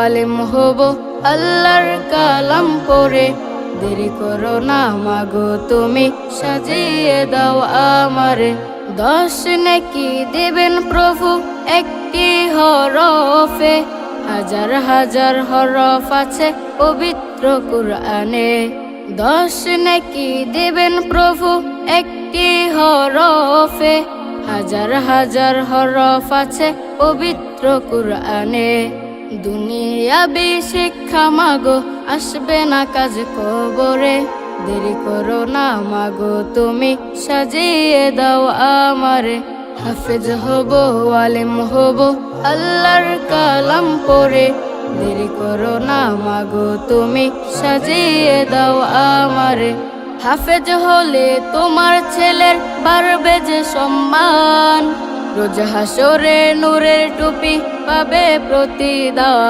আলেম হব আল্লাহর কালাম পড়ে, দেরি করো না মাগো তুমি সাজিয়ে দাও আমারে। 10 নেকি দেবেন প্রভু একটি হরফে, হাজার হাজার হরফ আছে পবিত্র কুরআনে। 10 নেকি দেবেন প্রভু একটি হরফে, হাজার হাজার হরফ আছে পবিত্র কুরআনে। দুনিয়াবি শিক্ষা মাগো আসবে না কাজ কবরে, দেরি করো না মাগো তুমি সাজিয়ে দাও আমারে। হাফেজ হব আলেম হব আল্লাহর কালাম পড়ে, দেরি করো না মাগো তুমি সাজিয়ে দাও আমারে। হাফেজ হলে তোমার ছেলের বাড়বে যে সম্মান, রোজ হাসরে নূরের টুপি পাবে প্রতিদান।